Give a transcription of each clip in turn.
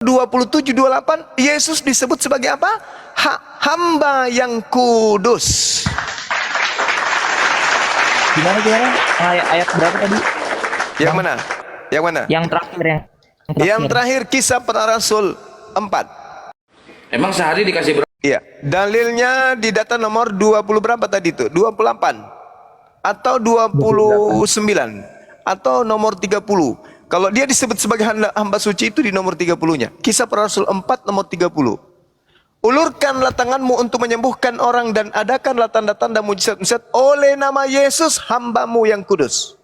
27, 28, Yesus disebut sebagai apa? Hamba yang kudus. Gimana? Ayat berapa tadi? Yang mana? Yang mana? Yang terakhir. Yang terakhir Kisah Para Rasul 4. Emang sehari dikasih berapa? Iya, dalilnya di data nomor 20 berapa tadi itu? 28 atau 29 atau nomor 30. Kalau dia disebut sebagai hamba suci itu di nomor 30-nya. Kisah Para Rasul 4 nomor 30. Ulurkanlah tanganmu untuk menyembuhkan orang dan adakanlah tanda-tanda mujizat-mujizat oleh nama Yesus hambamu yang kudus.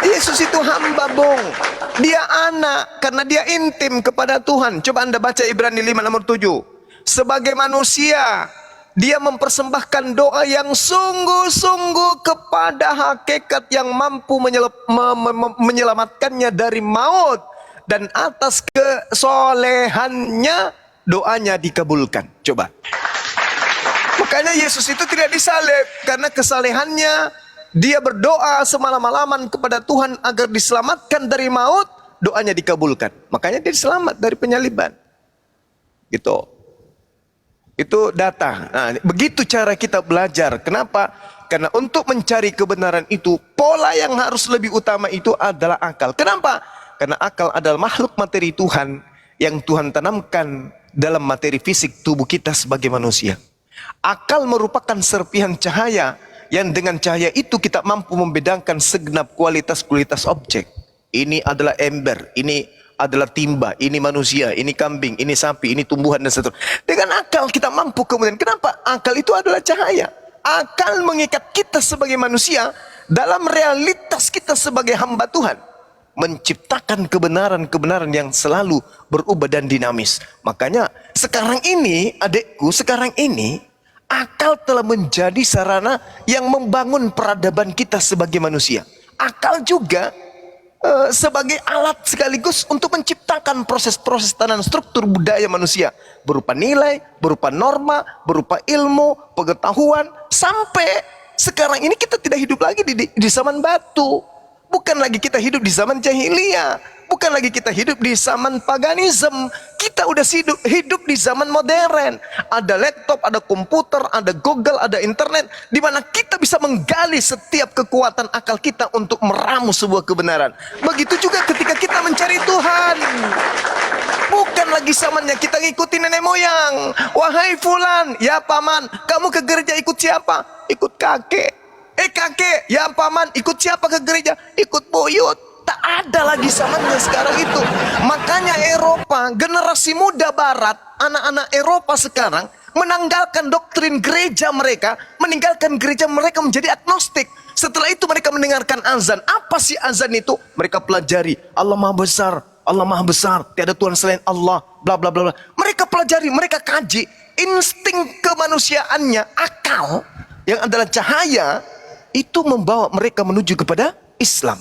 Yesus itu hamba, bung. Dia anak karena dia intim kepada Tuhan. Coba Anda baca Ibrani 5 nomor 7. Sebagai manusia, dia mempersembahkan doa yang sungguh-sungguh kepada hakikat yang mampu menyelamatkannya dari maut. Dan atas kesolehannya doanya dikabulkan. Coba. Makanya Yesus itu tidak disalib karena kesalehannya. Dia berdoa semalam-malaman kepada Tuhan agar diselamatkan dari maut, doanya dikabulkan. Makanya dia selamat dari penyaliban. Gitu. Itu data. Nah, begitu cara kita belajar. Kenapa? Karena untuk mencari kebenaran itu, pola yang harus lebih utama itu adalah akal. Kenapa? Karena akal adalah makhluk materi Tuhan yang Tuhan tanamkan dalam materi fisik tubuh kita sebagai manusia. Akal merupakan serpihan cahaya yang dengan cahaya itu kita mampu membedakan segenap kualitas-kualitas objek. Ini adalah ember, ini adalah timba, ini manusia, ini kambing, ini sapi, ini tumbuhan dan seterusnya. Dengan akal kita mampu kemudian. Kenapa? Akal itu adalah cahaya. Akal mengikat kita sebagai manusia dalam realitas kita sebagai hamba Tuhan. Menciptakan kebenaran-kebenaran yang selalu berubah dan dinamis. Makanya sekarang ini, adekku, sekarang ini akal telah menjadi sarana yang membangun peradaban kita sebagai manusia. Akal juga sebagai alat sekaligus untuk menciptakan proses-proses tatanan struktur budaya manusia. Berupa nilai, berupa norma, berupa ilmu, pengetahuan. Sampai sekarang ini kita tidak hidup lagi di zaman batu. Bukan lagi kita hidup di zaman jahiliyah. Bukan lagi kita hidup di zaman paganisme. Kita udah hidup di zaman modern. Ada laptop, ada komputer, ada Google, ada internet. Di mana kita bisa menggali setiap kekuatan akal kita untuk meramu sebuah kebenaran. Begitu juga ketika kita mencari Tuhan. Bukan lagi zamannya kita ngikutin nenek moyang. Wahai fulan, ya paman, kamu ke gereja ikut siapa? Ikut kakek. Kakek, ya paman, ikut siapa ke gereja? Ikut buyut. Tak ada lagi zamannya sekarang itu. Makanya Eropa, generasi muda barat, anak-anak Eropa sekarang menanggalkan doktrin gereja mereka, meninggalkan gereja mereka menjadi agnostik. Setelah itu mereka mendengarkan azan. Apa sih azan itu? Mereka pelajari. Allah Maha Besar, Allah Maha Besar, tiada Tuhan selain Allah, bla bla bla bla. Mereka pelajari, mereka kaji. Insting kemanusiaannya, akal yang adalah cahaya, itu membawa mereka menuju kepada Islam.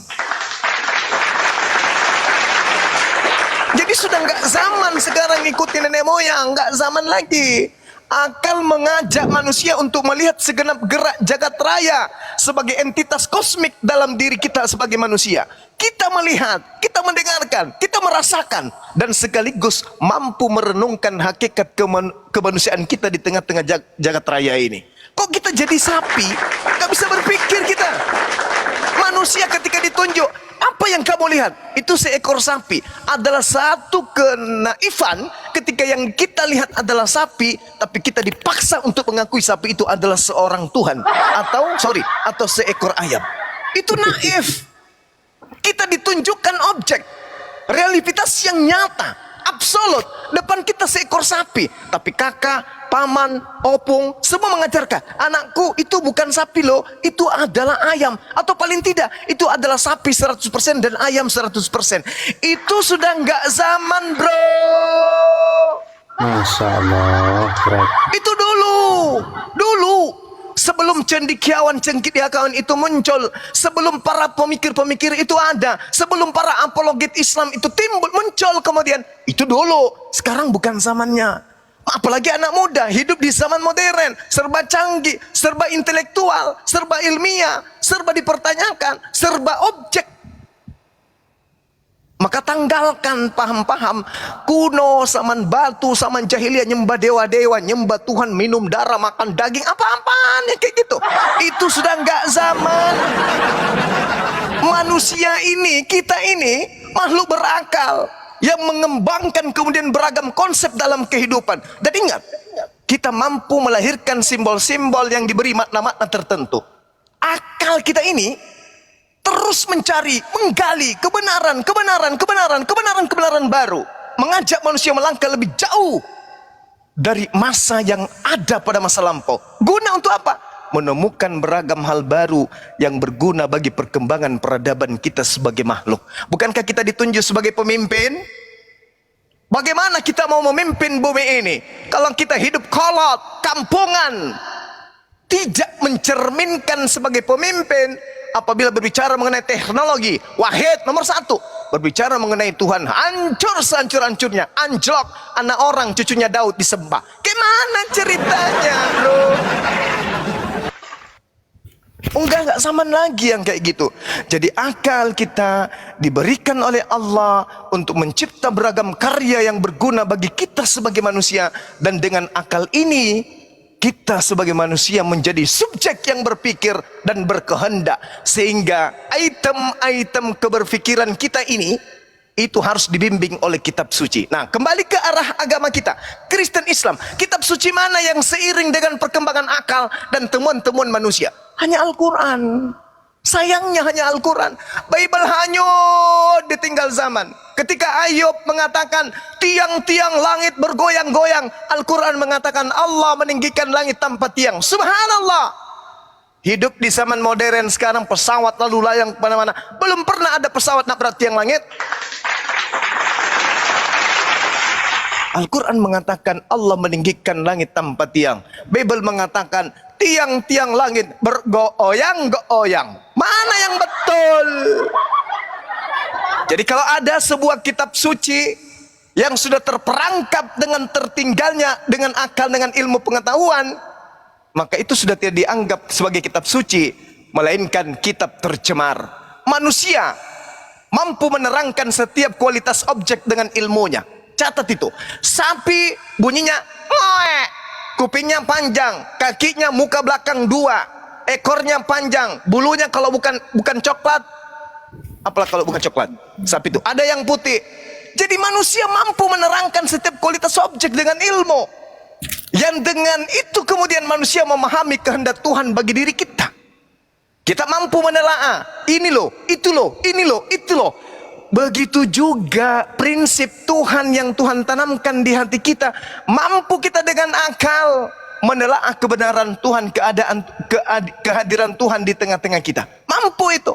Jadi sudah nggak zaman sekarang ngikutin nenek moyang, nggak zaman lagi. Akal mengajak manusia untuk melihat segenap gerak jagat raya sebagai entitas kosmik dalam diri kita sebagai manusia. Kita melihat, kita mendengarkan, kita merasakan, dan sekaligus mampu merenungkan hakikat kemanusiaan kita di tengah-tengah jagat raya ini. Kok kita jadi sapi? Gak bisa berpikir kita. Manusia ketika ditunjuk, apa yang kamu lihat? Itu seekor sapi. Adalah satu kenaifan ketika yang kita lihat adalah sapi, tapi kita dipaksa untuk mengakui sapi itu adalah seorang Tuhan. Atau seekor ayam. Itu naif. Kita ditunjukkan objek. Realitas yang nyata, absolut. Depan kita seekor sapi. Tapi kakak, paman, opung, semua mengajarkan, anakku itu bukan sapi loh, itu adalah ayam. Atau paling tidak, itu adalah sapi 100% dan ayam 100%. Itu sudah nggak zaman, bro. Masya Allah, keren. Itu dulu. Sebelum cendekiawan cengkidakawan itu muncul, sebelum para pemikir-pemikir itu ada, sebelum para apologet Islam itu muncul kemudian, itu dulu. Sekarang bukan zamannya. Apalagi anak muda hidup di zaman modern, serba canggih, serba intelektual, serba ilmiah, serba dipertanyakan, serba objek. Maka tanggalkan paham-paham kuno, zaman batu, zaman jahiliyah, nyembah dewa-dewa, nyembah Tuhan, minum darah, makan daging, apa-apaan ya kayak gitu. Itu sudah enggak zaman. Manusia ini, kita ini makhluk berakal yang mengembangkan kemudian beragam konsep dalam kehidupan. Dan ingat, kita mampu melahirkan simbol-simbol yang diberi makna-makna tertentu. Akal kita ini terus mencari, menggali kebenaran baru, mengajak manusia melangkah lebih jauh dari masa yang ada pada masa lampau. Guna untuk apa? Menemukan beragam hal baru yang berguna bagi perkembangan peradaban kita sebagai makhluk. Bukankah kita ditunjuk sebagai pemimpin? Bagaimana kita mau memimpin bumi ini kalau kita hidup kolot, kampungan, tidak mencerminkan sebagai pemimpin? Apabila berbicara mengenai teknologi, wahid nomor 1. Berbicara mengenai Tuhan, hancur sehancur-hancurnya, anjlok, anak orang cucunya Daud disembah. Gimana ceritanya, bro? Enggak zaman lagi yang kayak gitu. Jadi akal kita diberikan oleh Allah untuk mencipta beragam karya yang berguna bagi kita sebagai manusia. Dan dengan akal ini kita sebagai manusia menjadi subjek yang berpikir dan berkehendak. Sehingga item-item keberpikiran kita ini itu harus dibimbing oleh kitab suci. Nah, kembali ke arah agama kita, Kristen Islam. Kitab suci mana yang seiring dengan perkembangan akal dan temuan-temuan manusia? Hanya Al-Quran. Sayangnya hanya Al-Quran. Bible hanyut ditinggal zaman. Ketika Ayub mengatakan tiang-tiang langit bergoyang-goyang, Al-Quran mengatakan Allah meninggikan langit tanpa tiang. Subhanallah. Hidup di zaman modern sekarang, pesawat lalu layang kemana-mana. Belum pernah ada pesawat nabrak tiang langit. Al-Quran mengatakan Allah meninggikan langit tanpa tiang. Bible mengatakan tiang-tiang langit bergoyang-goyang. Mana yang betul? Jadi kalau ada sebuah kitab suci yang sudah terperangkap dengan tertinggalnya dengan akal, dengan ilmu pengetahuan, maka itu sudah tidak dianggap sebagai kitab suci, melainkan kitab tercemar. Manusia mampu menerangkan setiap kualitas objek dengan ilmunya. Catat itu. Sapi bunyinya ngoek, kupingnya panjang, kakinya muka belakang 2, ekornya panjang, bulunya kalau bukan coklat, apalah kalau bukan coklat, sapi itu ada yang putih. Jadi manusia mampu menerangkan setiap kualitas objek dengan ilmu. Yang dengan itu kemudian manusia memahami kehendak Tuhan bagi diri kita. Kita mampu menelaah, ini loh, itu loh, ini loh, itu loh. Begitu juga prinsip Tuhan yang Tuhan tanamkan di hati kita. Mampu kita dengan akal menelaah kebenaran Tuhan, kehadiran Tuhan di tengah-tengah kita. Mampu itu.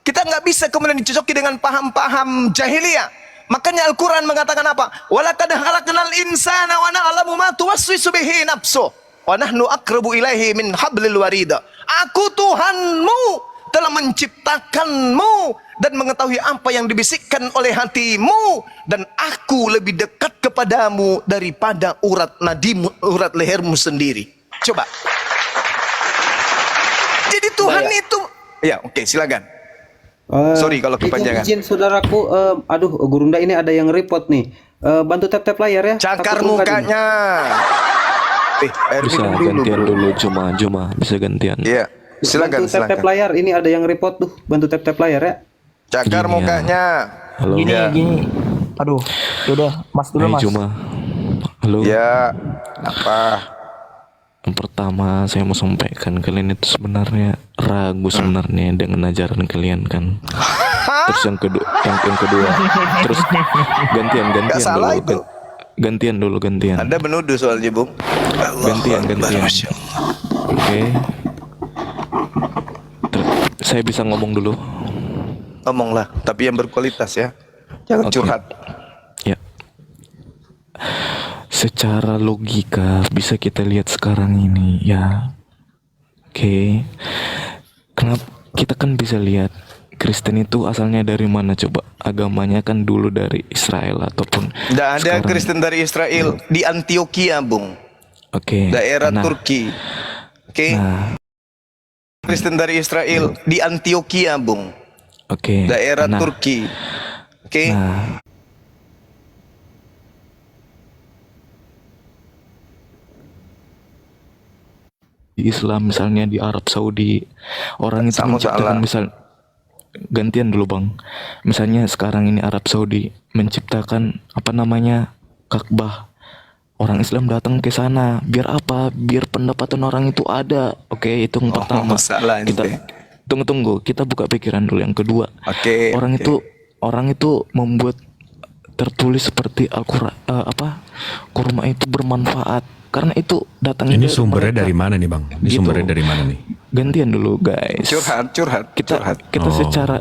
Kita nggak bisa kemudian dicocoki dengan paham-paham jahiliyah. Makanya Al-Quran mengatakan apa? Walaqad khalaqnal insana wa na'lamu ma tuwaswisu bihi nafsuh wa nahnu aqrabu ilaihi min hablil warida. Aku Tuhanmu telah menciptakanmu dan mengetahui apa yang dibisikkan oleh hatimu, dan aku lebih dekat kepadamu daripada urat nadimu, urat lehermu sendiri. Coba. Jadi Tuhan itu, ya oke, silakan. Sorry kalau kepanjangan. Izin saudaraku, aduh Gurunda ini ada yang report nih. Bantu tap-tap layar ya. Cakar mukanya. Bisa gantian dulu, Juma bisa gantian. Iya. Silakan, bantu tap-tap layar, ini ada yang report tuh. Bantu tap-tap layar ya. Cakar Gini mukanya. Halo. Gini. Aduh, yaudah, Mas dulu, Mas. Juma. Halo. Ya, apa? Yang pertama saya mau sampaikan, kalian itu sebenarnya ragu sebenarnya dengan ajaran kalian kan. Terus yang kedua, terus gantian Gak salah dulu. itu. Gantian dulu. Anda menuduh soalnya, Bung. Gantian. Oke. Saya bisa ngomong dulu. Ngomonglah, tapi yang berkualitas ya. Jangan Oke. curhat. Ya. Secara logika bisa kita lihat sekarang ini ya. Oke. Kenapa kita kan bisa lihat Kristen itu asalnya dari mana coba? Agamanya kan dulu dari Israel ataupun Tidak ada sekarang. Kristen dari Israel di Antioquia, Bung. Oke. Daerah Nah, Turki. Oke. Nah, Kristen dari Israel di Antioquia, Bung. oke. Daerah Nah, Turki. Oke. Nah, di Islam misalnya di Arab Saudi orang itu Sama menciptakan salah. misal gantian dulu bang. Misalnya sekarang ini Arab Saudi menciptakan apa namanya Ka'bah. Orang Islam datang ke sana biar apa? Biar pendapatan orang itu ada. Oke, itu yang pertama. salah Kita ente. tunggu, kita buka pikiran dulu. Yang kedua, Oke. orang oke. itu orang itu membuat tertulis seperti Al-Qur'an kurma itu bermanfaat karena itu datangnya Ini dari sumbernya mereka. dari mana nih bang? Ini Gitu. sumbernya dari mana nih? Gantian dulu guys. Curhat. Kita Oh. secara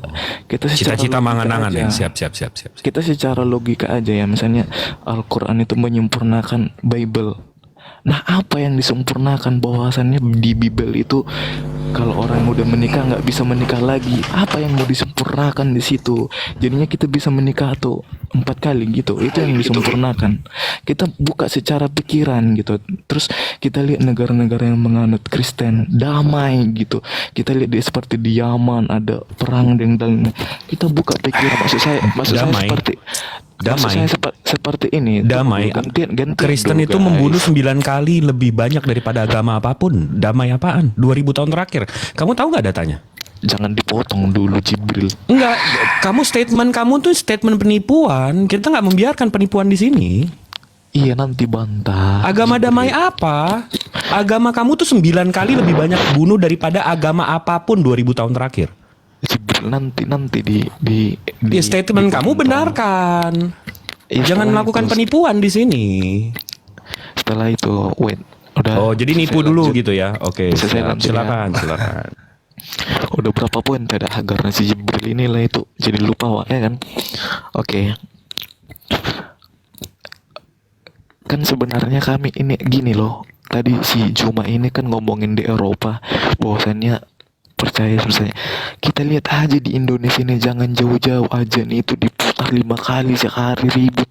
Cita-cita logika mangan-angan aja. nih. Siap. Kita secara logika aja ya, misalnya Al-Quran itu menyempurnakan Bible. Nah, apa yang disempurnakan? Bahwasannya di Bible itu kalau orang udah menikah nggak bisa menikah lagi. Apa yang mau disempurnakan di situ? Jadinya kita bisa menikah tuh 4 kali gitu. Itu yang disempurnakan. Kita buka secara pikiran gitu. Terus kita lihat negara-negara yang menganut Kristen damai gitu. Kita lihat dia seperti di Yaman ada perang dan kita buka pikiran. Maksud saya Damai. Maksud saya seperti ini. Damai. Gantian Kristen dulu, itu guys. membunuh 9 kali lebih banyak daripada agama apapun. Damai apaan? 2000 tahun terakhir. Kamu tahu nggak datanya? Jangan dipotong dulu Jibril. Enggak. Statement kamu tuh statement penipuan. Kita nggak membiarkan penipuan di sini. Iya nanti bantah. Agama damai apa? Agama kamu tuh 9 kali lebih banyak bunuh daripada agama apapun 2000 tahun terakhir. Jibril nanti di Ya, statement kamu dipantau. benarkan. Iya, Jangan setelah melakukan itu- penipuan di sini. Setelah itu wait udah. Oh, jadi nipu saya dulu lanjut. gitu ya. Oke, Bisa saya siap. lanjut ya? Silakan. Udah berapa poin tadi karena si Jibril inilah itu jadi lupa wak ya kan. Oke. Kan sebenarnya kami ini gini loh. Tadi si Juma ini kan ngomongin di Eropa bahwasannya percaya misalnya kita lihat aja di Indonesia ini jangan jauh-jauh aja nih itu diputar 5 kali sehari ribut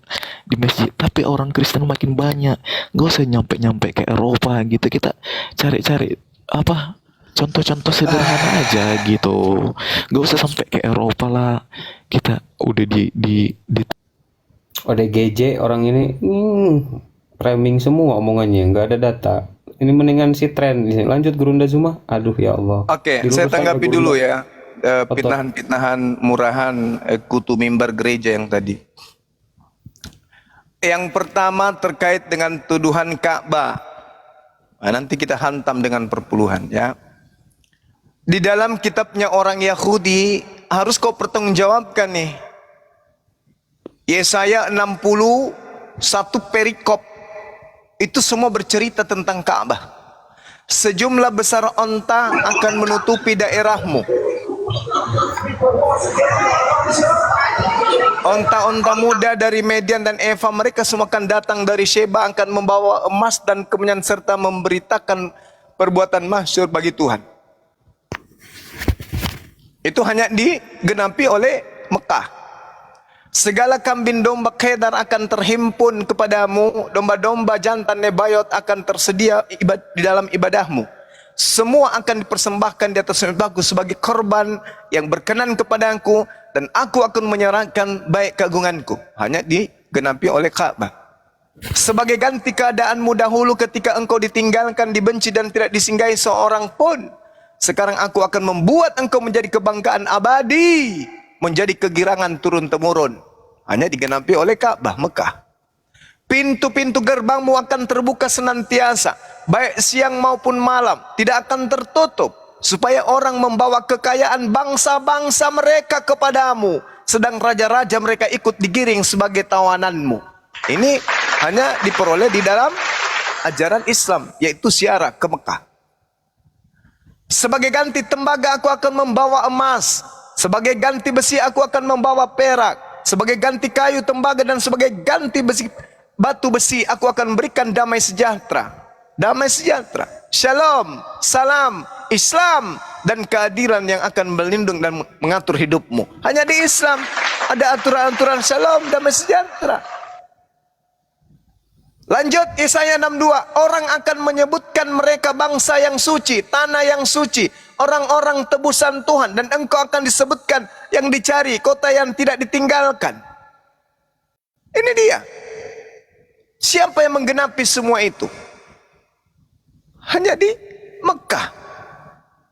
di masjid tapi orang Kristen makin banyak gak usah nyampe ke Eropa gitu kita cari-cari apa contoh-contoh sederhana aja gitu gak usah sampai ke Eropa lah kita udah di ODGJ orang ini framing semua omongannya, nggak ada data. Ini mendingan si tren. Lanjut Gurunda Zuma. Aduh ya Allah. Oke, saya tanggapi dulu ya pitnahan-pitnahan murahan kutu mimbar gereja yang tadi. Yang pertama terkait dengan tuduhan Ka'bah. Nah, nanti kita hantam dengan perpuluhan ya. Di dalam kitabnya orang Yahudi harus kau pertanggungjawabkan nih. Yesaya 60 satu perikop itu semua bercerita tentang Ka'bah. Sejumlah besar onta akan menutupi daerahmu. Onta-onta muda dari Median dan Eva mereka semua akan datang dari Sheba akan membawa emas dan kemenyan serta memberitakan perbuatan masyhur bagi Tuhan. Itu hanya digenapi oleh Mekah. Segala kambing domba Kedar akan terhimpun kepadamu, domba-domba jantan Nebayot akan tersedia di dalam ibadahmu. Semua akan dipersembahkan di atas mezbahku sebagai korban yang berkenan kepadaku dan aku akan menyerahkan baik keagunganku. Hanya digenapi oleh Ka'bah. Sebagai ganti keadaanmu dahulu ketika engkau ditinggalkan, dibenci dan tidak disinggahi seorang pun. Sekarang aku akan membuat engkau menjadi kebanggaan abadi, menjadi kegirangan turun-temurun. Hanya digenapi oleh Ka'bah Mekah. Pintu-pintu gerbangmu akan terbuka senantiasa, baik siang maupun malam, tidak akan tertutup, supaya orang membawa kekayaan bangsa-bangsa mereka kepadamu, sedang raja-raja mereka ikut digiring sebagai tawananmu. Ini hanya diperoleh di dalam ajaran Islam, yaitu ziarah ke Mekah. Sebagai ganti tembaga aku akan membawa emas, sebagai ganti besi aku akan membawa perak, sebagai ganti kayu tembaga dan sebagai ganti besi batu besi aku akan berikan damai sejahtera. Damai sejahtera, shalom, salam, Islam dan keadilan yang akan melindungi dan mengatur hidupmu. Hanya di Islam ada aturan-aturan shalom, damai sejahtera. Lanjut Yesaya 62. Orang akan menyebutkan mereka bangsa yang suci, tanah yang suci, orang-orang tebusan Tuhan. Dan engkau akan disebutkan yang dicari, kota yang tidak ditinggalkan. Ini dia. Siapa yang menggenapi semua itu? Hanya di Mekah.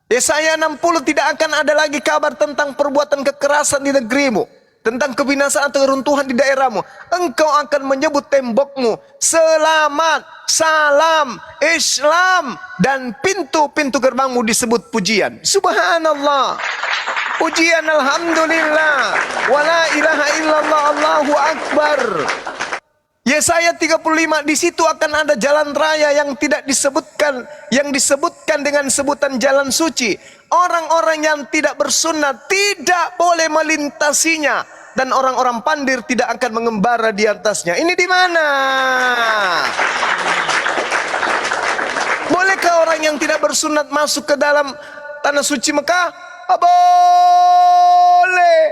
Yesaya 60, tidak akan ada lagi kabar tentang perbuatan kekerasan di negerimu, tentang kebinasaan atau keruntuhan di daerahmu. Engkau akan menyebut tembokmu selamat, salam, Islam, dan pintu-pintu gerbangmu disebut pujian. Subhanallah. Pujian alhamdulillah. Wala ilaha illallah, Allahu akbar. Yesaya 35, di situ akan ada jalan raya yang tidak disebutkan, yang disebutkan dengan sebutan jalan suci. Orang-orang yang tidak bersunat tidak boleh melintasinya, dan orang-orang pandir tidak akan mengembara di atasnya. Ini di mana? Bolehkah orang yang tidak bersunat masuk ke dalam tanah suci Mekah? Boleh.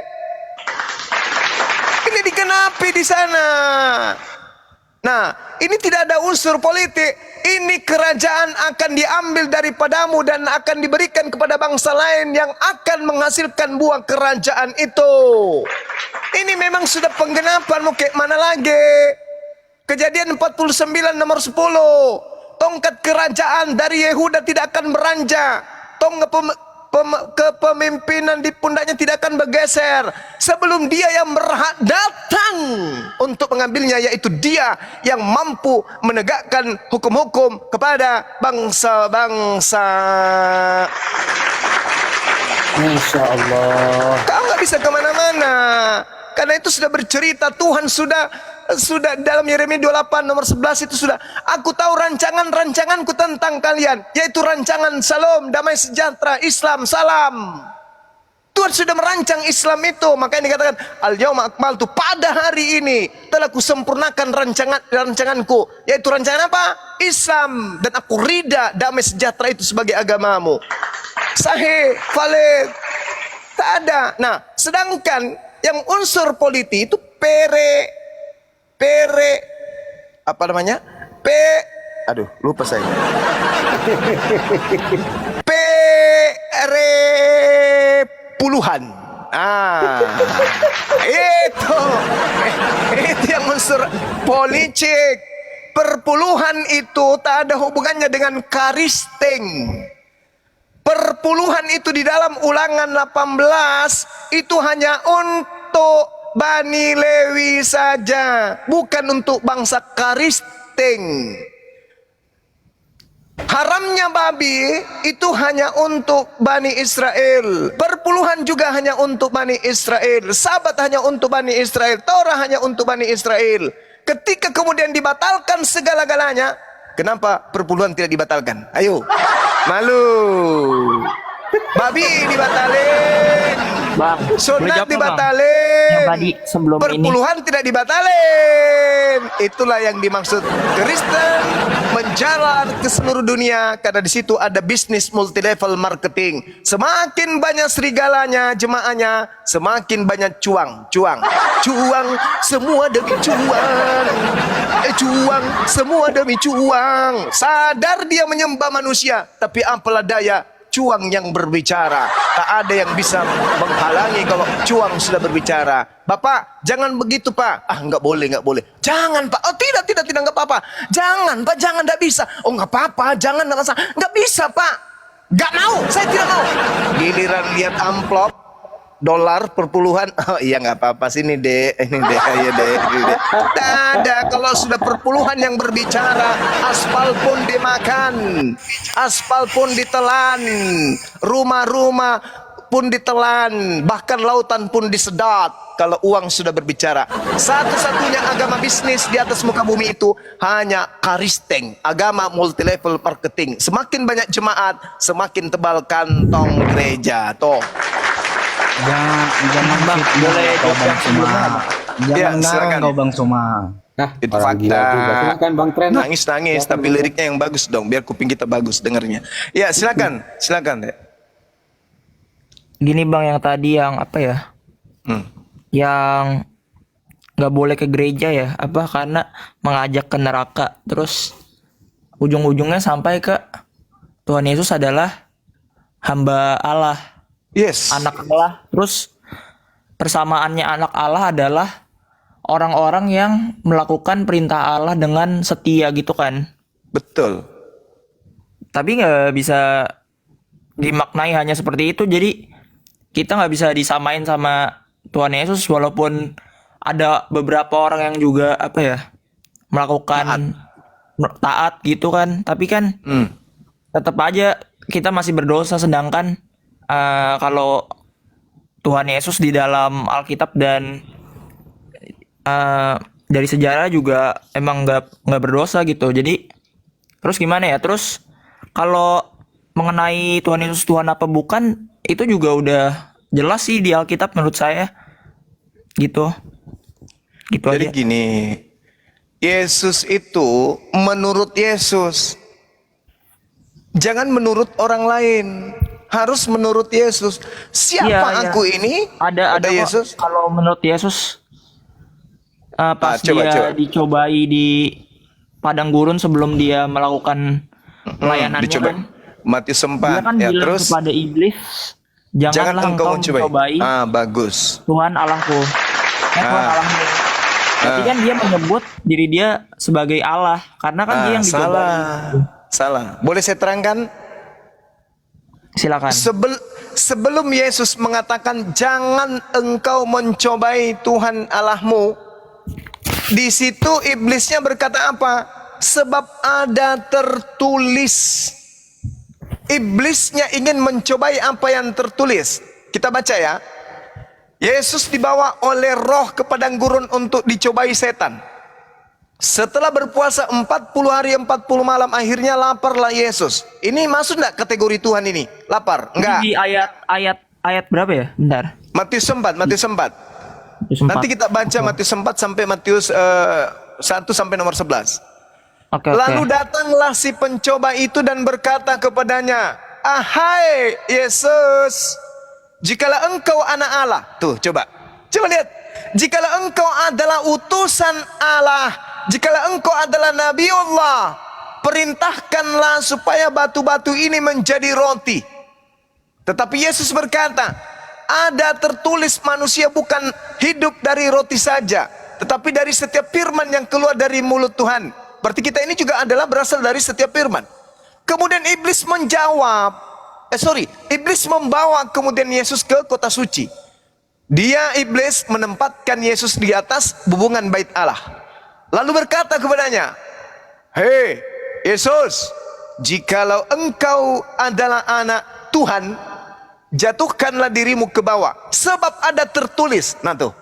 Ini dikenapi di sana. Nah, ini tidak ada unsur politik. Ini kerajaan akan diambil daripadamu dan akan diberikan kepada bangsa lain yang akan menghasilkan buah kerajaan itu. Ini memang sudah penggenapan, mau kayak mana lagi? Kejadian 49 nomor 10. Tongkat kerajaan dari Yehuda tidak akan beranjak. Kepemimpinan di pundaknya tidak akan bergeser sebelum dia yang berhak datang untuk mengambilnya, yaitu dia yang mampu menegakkan hukum-hukum kepada bangsa-bangsa. Masya Allah. Kau nggak bisa kemana-mana, karena itu sudah bercerita. Tuhan sudah dalam Yeremia 28 nomor 11 itu sudah, aku tahu rancanganku tentang kalian, yaitu rancangan salam, damai sejahtera, Islam, salam. Tuhan sudah merancang Islam itu. Makanya dikatakan al-yauma akmaltu, pada hari ini telah kusempurnakan rancanganku, yaitu rancangan apa? Islam. Dan aku ridha damai sejahtera itu sebagai agamamu. Sahih, valid, tak ada. Nah, sedangkan yang unsur politik itu apa namanya? Lupa saya. Puluhan. Itu yang unsur politik. Perpuluhan itu tak ada hubungannya dengan karisting. Perpuluhan itu di dalam Ulangan 18 itu hanya untuk Bani Lewi saja, bukan untuk bangsa karisting. Haramnya babi itu hanya untuk Bani Israel. Perpuluhan juga hanya untuk Bani Israel. Sabat hanya untuk Bani Israel. Torah hanya untuk Bani Israel. Ketika kemudian dibatalkan segala-galanya, kenapa perpuluhan tidak dibatalkan? Ayo, malu. Babi dibatalin, Bang, sunat jawab dong, dibatalin, yang tadi sebelum perpuluhan tidak dibatalin. Itulah yang dimaksud Kristen menjalar ke seluruh dunia, karena di situ ada bisnis multi level marketing. Semakin banyak serigalanya, jemaahnya, semakin banyak cuang, semua demi cuang, cuang, semua demi cuang. Sadar dia menyembah manusia, tapi apalah daya, cuang yang berbicara. Tak ada yang bisa menghalangi kalau cuang sudah berbicara. Bapak, jangan begitu Pak. Enggak boleh. Jangan Pak. Oh tidak, enggak apa-apa. Jangan Pak, jangan, enggak bisa. Oh enggak apa-apa, jangan, enggak masalah. Enggak bisa Pak. Enggak mau, saya tidak mau. Giliran lihat amplop dolar perpuluhan, oh iya nggak apa-apa, sini deh, ini deh, ayo deh, ini deh. Tak ada. Kalau sudah perpuluhan yang berbicara, aspal pun dimakan, aspal pun ditelan, rumah-rumah pun ditelan, bahkan lautan pun disedot. Kalau uang sudah berbicara, satu-satunya agama bisnis di atas muka bumi itu hanya karisteng, agama multi level marketing. Semakin banyak jemaat, semakin tebal kantong gereja. Toh. Jangan Bang, boleh kau Bang Suma. Jangan ngarang kau Bang Suma. Nah, Itu orang fakta. gila juga. Silakan Bang Tren. Nangis, tapi liriknya yang bagus dong, biar kuping kita bagus dengernya. Ya, silakan deh. Gini Bang, yang tadi yang apa ya? Yang nggak boleh ke gereja ya, apa karena mengajak ke neraka. Terus ujung-ujungnya sampai ke Tuhan Yesus adalah hamba Allah, Yes. anak Allah. Terus persamaannya anak Allah adalah orang-orang yang melakukan perintah Allah dengan setia gitu kan. Betul. Tapi nggak bisa dimaknai hanya seperti itu. Jadi kita nggak bisa disamain sama Tuhan Yesus, walaupun ada beberapa orang yang juga apa ya, melakukan taat gitu kan. Tapi kan tetap aja kita masih berdosa. Sedangkan kalau Tuhan Yesus di dalam Alkitab dan dari sejarah juga emang nggak berdosa gitu. Jadi terus gimana ya? Terus kalau mengenai Tuhan Yesus Tuhan apa bukan, itu juga udah jelas sih di Alkitab menurut saya. Gitu Jadi aja. gini, Yesus itu menurut Yesus. Jangan menurut orang lain. Harus menurut Yesus. Siapa Iya. aku ini? Ada kok. Yesus. Kalau menurut Yesus pas coba. dicobai di padang gurun sebelum dia melakukan pelayanannya Dicoba. kan, Matius dia 4 kan ya, bilang terus kepada iblis, janganlah engkau mencobai bagus. Tuhan Allahku. Tuhan Allahmu. Tapi kan dia menyebut diri dia sebagai Allah karena kan dia yang dicobai. Salah. Boleh saya terangkan? Silakan. Sebelum Yesus mengatakan jangan engkau mencobai Tuhan Allahmu, di situ iblisnya berkata apa? Sebab ada tertulis. Iblisnya ingin mencobai apa yang tertulis. Kita baca ya. Yesus dibawa oleh roh ke padang gurun untuk dicobai setan. Setelah berpuasa 40 hari 40 malam, akhirnya laparlah Yesus. Ini masuk enggak kategori Tuhan ini? Lapar? Enggak. Di ayat berapa ya? Bentar. Matius 4. Matius 4. Nanti kita baca Matius 4 sampai Matius 1 sampai nomor 11. Oke. Lalu datanglah si pencoba itu dan berkata kepadanya, "Ahai Yesus, jikalau engkau anak Allah." Tuh, coba lihat. Jikalau engkau adalah utusan Allah, jikalau engkau adalah Nabi Allah, perintahkanlah supaya batu-batu ini menjadi roti. Tetapi Yesus berkata, ada tertulis manusia bukan hidup dari roti saja, tetapi dari setiap firman yang keluar dari mulut Tuhan. Berarti kita ini juga adalah berasal dari setiap firman. Kemudian iblis iblis membawa kemudian Yesus ke kota suci. Iblis menempatkan Yesus di atas bubungan bait Allah. Lalu berkata kepadanya, "Hei Yesus, jikalau engkau adalah anak Tuhan, jatuhkanlah dirimu ke bawah. Sebab ada tertulis." Nah tuh.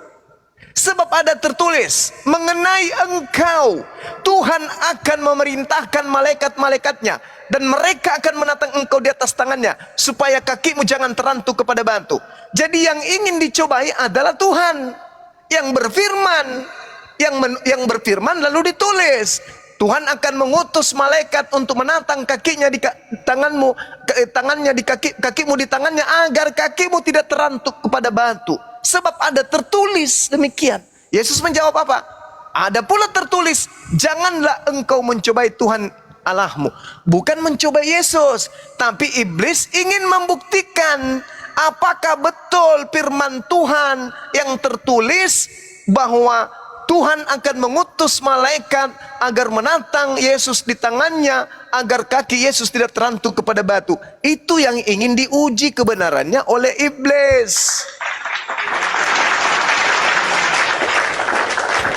Sebab ada tertulis mengenai engkau, Tuhan akan memerintahkan malaikat-malaikatnya, dan mereka akan menatang engkau di atas tangannya, supaya kakimu jangan terantuk kepada batu. Jadi yang ingin dicobai adalah Tuhan yang berfirman, yang berfirman lalu ditulis. Tuhan akan mengutus malaikat untuk menatang kakinya di tanganmu, tangannya di kakimu di tangannya, agar kakimu tidak terantuk kepada batu. Sebab ada tertulis demikian. Yesus menjawab apa? Ada pula tertulis, janganlah engkau mencobai Tuhan Allahmu. Bukan mencobai Yesus, tapi iblis ingin membuktikan apakah betul firman Tuhan yang tertulis bahwa Tuhan akan mengutus malaikat agar menatang Yesus di tangannya, agar kaki Yesus tidak terantuk kepada batu. Itu yang ingin diuji kebenarannya oleh iblis.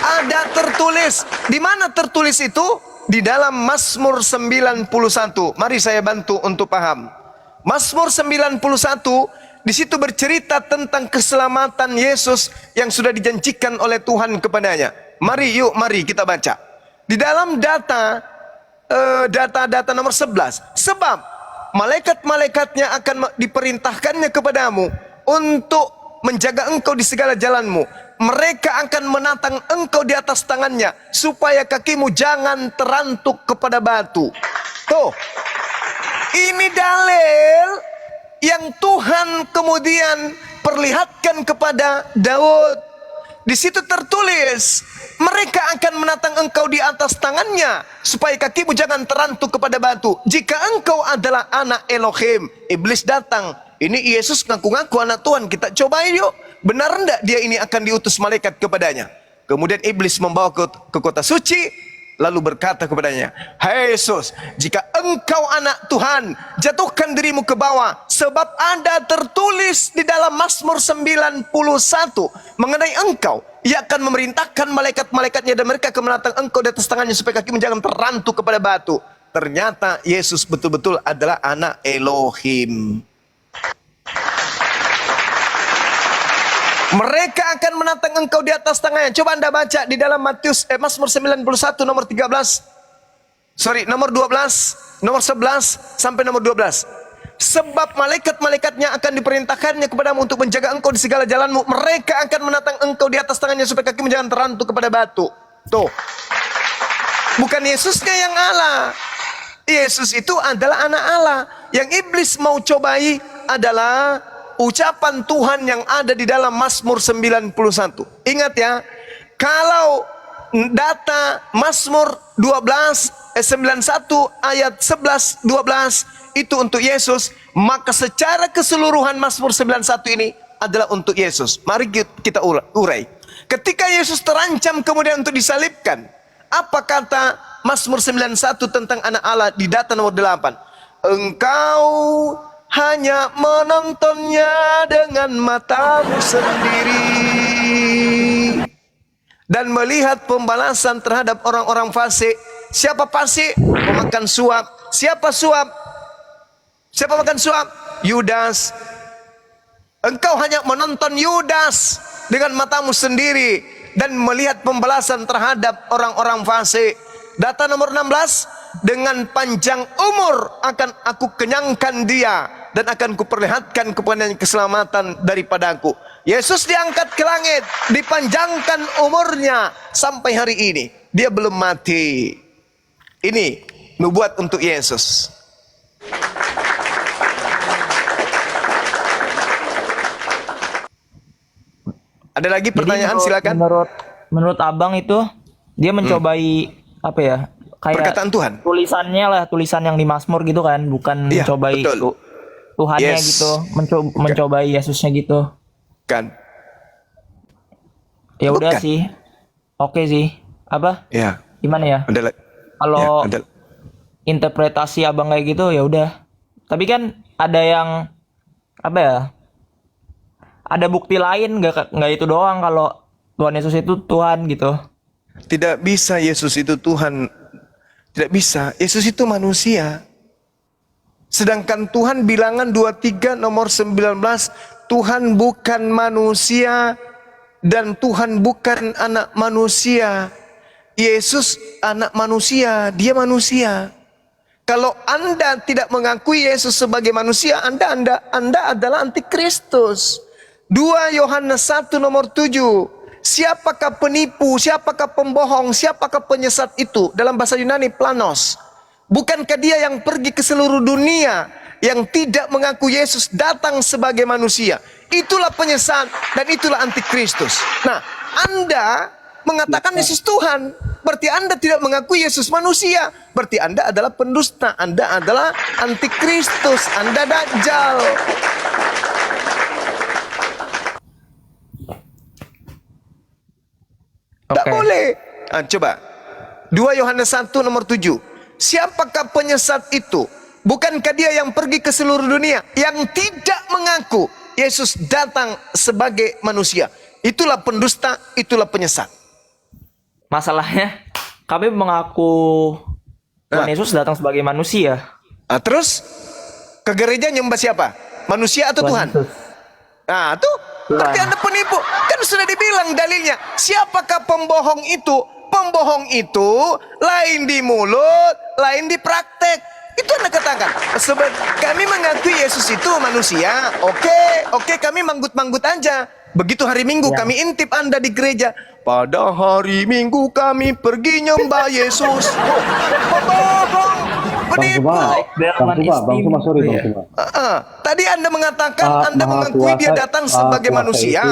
Ada tertulis. Di mana tertulis itu? Di dalam Mazmur 91. Mari saya bantu untuk paham. Mazmur 91 di situ bercerita tentang keselamatan Yesus yang sudah dijanjikan oleh Tuhan kepadanya. Mari kita baca. Di dalam data nomor 11. Sebab malaikat-malaikatnya akan diperintahkannya kepadamu untuk menjaga engkau di segala jalanmu. Mereka akan menatang engkau di atas tangannya, supaya kakimu jangan terantuk kepada batu. Tuh, ini dalil yang Tuhan kemudian perlihatkan kepada Daud. di situ tertulis, mereka akan menatang engkau di atas tangannya, supaya kakimu jangan terantuk kepada batu. Jika engkau adalah anak Elohim. Iblis datang. Ini Yesus ngaku-ngaku anak Tuhan. Kita cobain yuk. Benar enggak dia ini akan diutus malaikat kepadanya? Kemudian iblis membawa ke kota suci. Lalu berkata kepadanya, "Hai Yesus, jika engkau anak Tuhan, jatuhkan dirimu ke bawah, sebab ada tertulis di dalam Mazmur 91 mengenai engkau. Ia akan memerintahkan malaikat-malaikatnya dan mereka akan menatang engkau di atas tangannya supaya kakimu jangan terantuk kepada batu." Ternyata Yesus betul-betul adalah anak Elohim. Mereka akan menatang engkau di atas tangannya. Coba Anda baca di dalam Mazmur 91 nomor 13. Nomor 12, nomor 11 sampai nomor 12. Sebab malaikat-malaikatnya akan diperintahkannya kepadamu untuk menjaga engkau di segala jalanmu. Mereka akan menatang engkau di atas tangannya supaya kakimu jangan terantuk kepada batu. Tuh. Bukan Yesusnya yang Allah. Yesus itu adalah anak Allah. Yang iblis mau cobai adalah ucapan Tuhan yang ada di dalam Mazmur 91. Ingat ya, kalau data Mazmur 91 ayat 11 12 itu untuk Yesus, maka secara keseluruhan Mazmur 91 ini adalah untuk Yesus. Mari kita urai. Ketika Yesus terancam kemudian untuk disalibkan, apa kata Mazmur 91 tentang anak Allah di data nomor 8? Engkau hanya menontonnya dengan matamu sendiri dan melihat pembalasan terhadap orang-orang fasik. Siapa fasik? Pemakan suap. Siapa suap? Siapa makan suap? Yudas. Engkau hanya menonton Yudas dengan matamu sendiri dan melihat pembalasan terhadap orang-orang fasik. Data nomor 16, dengan panjang umur akan aku kenyangkan dia dan akan kuperlihatkan kepadanya keselamatan daripadaku. Yesus diangkat ke langit, dipanjangkan umurnya sampai hari ini. Dia belum mati. Ini nubuat untuk Yesus. Ada lagi pertanyaan? Jadi Silakan. Menurut abang itu dia mencobai apa ya? Kayak Perkataan Tuhan. Tulisannya lah, tulisan yang di Mazmur gitu kan, bukan Iya, mencobai betul. Tuhannya Yes. gitu, mencobai Yesusnya gitu. Kan? Ya udah Bukan. sih. Oke sih. Apa? Ya. Gimana ya? Ada Kalau ya, ada. interpretasi abang kayak gitu ya udah. Tapi kan ada yang apa ya? Ada bukti lain nggak itu doang kalau Tuhan Yesus itu Tuhan gitu. Tidak bisa Yesus itu Tuhan. Tidak bisa. Yesus itu manusia. Sedangkan Tuhan bilangan 23 nomor 19, Tuhan bukan manusia dan Tuhan bukan anak manusia. Yesus anak manusia, dia manusia. Kalau Anda tidak mengakui Yesus sebagai manusia, Anda adalah antikristus. 2 Yohanes 1 nomor 7. Siapakah penipu, siapakah pembohong, siapakah penyesat itu? Dalam bahasa Yunani planos. Bukankah dia yang pergi ke seluruh dunia, yang tidak mengaku Yesus datang sebagai manusia? Itulah penyesat dan itulah antikristus. Nah, Anda mengatakan Yesus Tuhan, berarti Anda tidak mengakui Yesus manusia. Berarti Anda adalah pendusta, Anda adalah antikristus, Anda dajjal. Tak boleh. Coba. 2 Yohanes 1 nomor 7. Siapakah penyesat itu? Bukankah dia yang pergi ke seluruh dunia, yang tidak mengaku Yesus datang sebagai manusia? Itulah pendusta, itulah penyesat. Masalahnya kami mengaku Tuhan Yesus datang sebagai manusia. Terus ke gereja nyembah siapa? Manusia atau Tuhan? Yesus. Nah, tuh berarti Anda penipu. Kan sudah dibilang dalilnya. Siapakah pembohong itu? Pembohong itu lain di mulut, lain di praktek. Itu Anda katakan. Sebab kami mengakui Yesus itu manusia. Oke, kami manggut-manggut aja. Begitu hari Minggu kami intip Anda di gereja. Pada hari Minggu kami pergi nyembah Yesus. Pembohong, penipu. Bang Suma, sorry Bang Suma. Tadi Anda mengatakan Anda Maha mengakui dia Kuasa- datang Maha sebagai Kuasa manusia.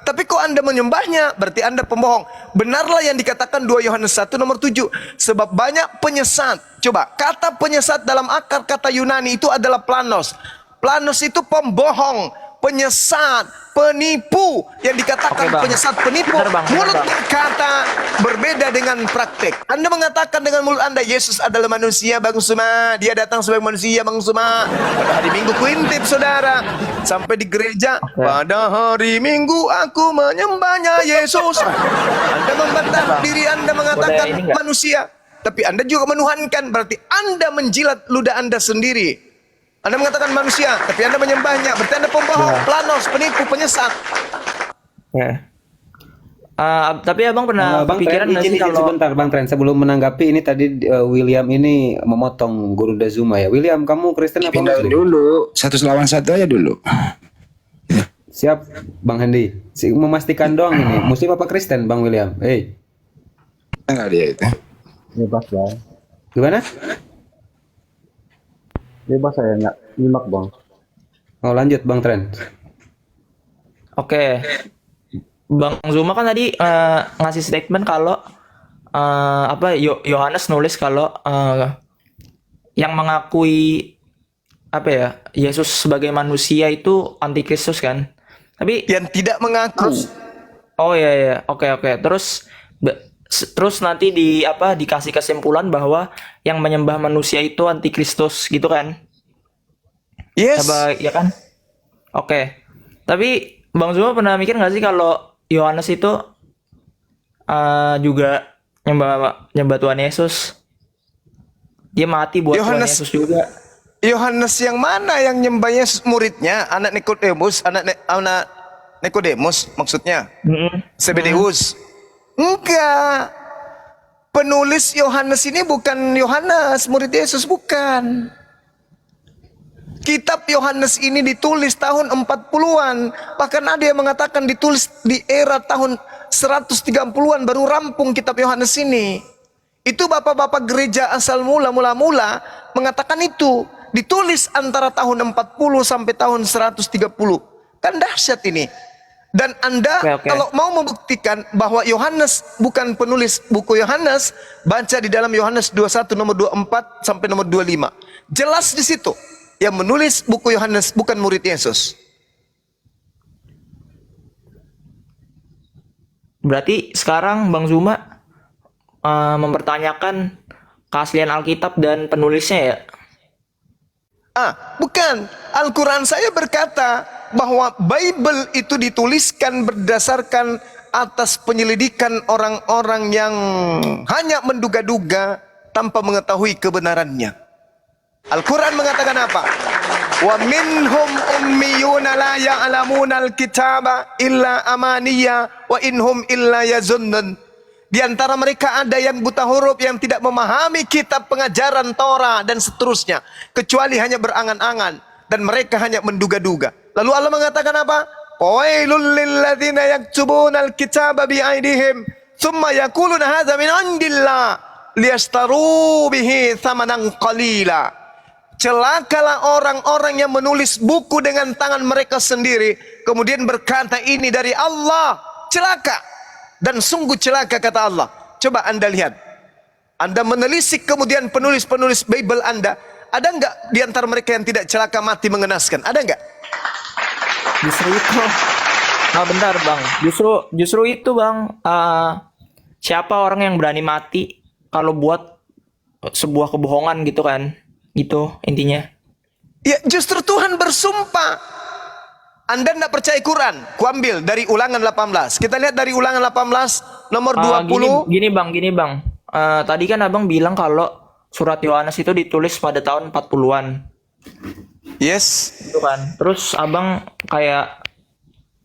itu Tapi kok Anda menyembahnya, berarti Anda pembohong. Benarlah yang dikatakan 2 Yohanes 1 nomor 7. Sebab banyak penyesat. Coba, kata penyesat dalam akar kata Yunani itu adalah planos. Planos itu pembohong, penyesat, penipu. Yang dikatakan Oke, Bang. penyesat, penipu. Bentar, Bang. Mulut Bentar, Bang. kata berbeda dengan praktek. Anda mengatakan dengan mulut Anda, Yesus adalah manusia, Bang Suma. Dia datang sebagai manusia, Bang Suma. Pada hari Minggu kuintip, saudara. Sampai di gereja, pada hari Minggu aku menyembahnya Yesus. Anda membantah diri Anda mengatakan Boleh ini nggak? manusia. Tapi Anda juga menuhankan. Berarti Anda menjilat ludah Anda sendiri. Anda mengatakan manusia, tapi Anda menyembahnya. Berarti Anda pembohong, planos, penipu, penyesat. Ya. Tapi abang pernah Bang kepikiran Tren, nggak sih izin kalau sebentar Bang Tren, sebelum menanggapi ini tadi William ini memotong Gurunda Zuma ya. William, kamu Kristen apa Pindah Muslim? dulu, 1 lawan 1 aja dulu. Siap, Bang Hendy. Memastikan doang ini, Muslim apa Kristen, Bang William? Enggak dia itu. Bebas bang, Gimana? bebas saya nggak nyimak bang. Oh, lanjut Bang Tren. Oke. Bang Zuma kan tadi ngasih statement kalau Yohanes nulis kalau yang mengakui Yesus sebagai manusia itu antikristus kan. Tapi Yang tidak mengaku. oh iya. Oke. Terus nanti dikasih kesimpulan bahwa yang menyembah manusia itu antikristus gitu kan. Yes. Ya kan? Oke. Tapi Bang Zuma pernah mikir nggak sih kalau Yohanes itu juga nyembah Tuhan Yesus? Dia mati buat Tuhan Yohanes- Yesus juga. Yohanes yang mana yang nyembah Yesus? Muridnya, anak Nikodemus, anak Nikodemus maksudnya. Zebedeus. Enggak. Penulis Yohanes ini bukan Yohanes, murid Yesus, bukan. Kitab Yohanes ini ditulis tahun 40-an. Bahkan ada yang mengatakan ditulis di era tahun 130-an baru rampung kitab Yohanes ini. Itu bapak-bapak gereja asal mula mengatakan itu. Ditulis antara tahun 40 sampai tahun 130. Kan dahsyat ini. Dan Anda Oke. kalau mau membuktikan bahwa Yohanes bukan penulis buku Yohanes, baca di dalam Yohanes 21 nomor 24 sampai nomor 25. Jelas di situ. Yang menulis buku Yohanes bukan murid Yesus. Berarti sekarang Bang Zuma mempertanyakan keaslian Alkitab dan penulisnya ya? Bukan. Al-Quran saya berkata bahwa Bible itu dituliskan berdasarkan atas penyelidikan orang-orang yang hanya menduga-duga tanpa mengetahui kebenarannya. Al-Quran mengatakan apa? Wa minhum ummiyuna la ya'lamuna al-kitaba illa amaniya wa inhum illa yazunnun. Di antara mereka ada yang buta huruf yang tidak memahami kitab pengajaran Torah dan seterusnya, kecuali hanya berangan-angan dan mereka hanya menduga-duga. Lalu Allah mengatakan apa? Wailul lilladzina yaktubuna al-kitaba bi'aidihim thumma yaquluna hadza min 'indillah liyashtaru bihi thamanan qalila. Celakalah orang-orang yang menulis buku dengan tangan mereka sendiri kemudian berkata ini dari Allah. Celaka. Dan sungguh celaka kata Allah. Coba Anda lihat. Anda menelisik kemudian penulis-penulis Bible Anda. Ada enggak di antara mereka yang tidak celaka mati mengenaskan? Ada enggak? Justru itu. Bentar Bang. Justru itu Bang. Siapa orang yang berani mati kalau buat sebuah kebohongan gitu kan? Gitu intinya. Ya justru Tuhan bersumpah. Anda tidak percaya Quran? Kuambil dari Ulangan 18. Kita lihat dari Ulangan 18 nomor 20. Gini Bang. Tadi kan Abang bilang kalau surat Yohanes itu ditulis pada tahun 40-an. Yes. Gitu kan. Terus Abang kayak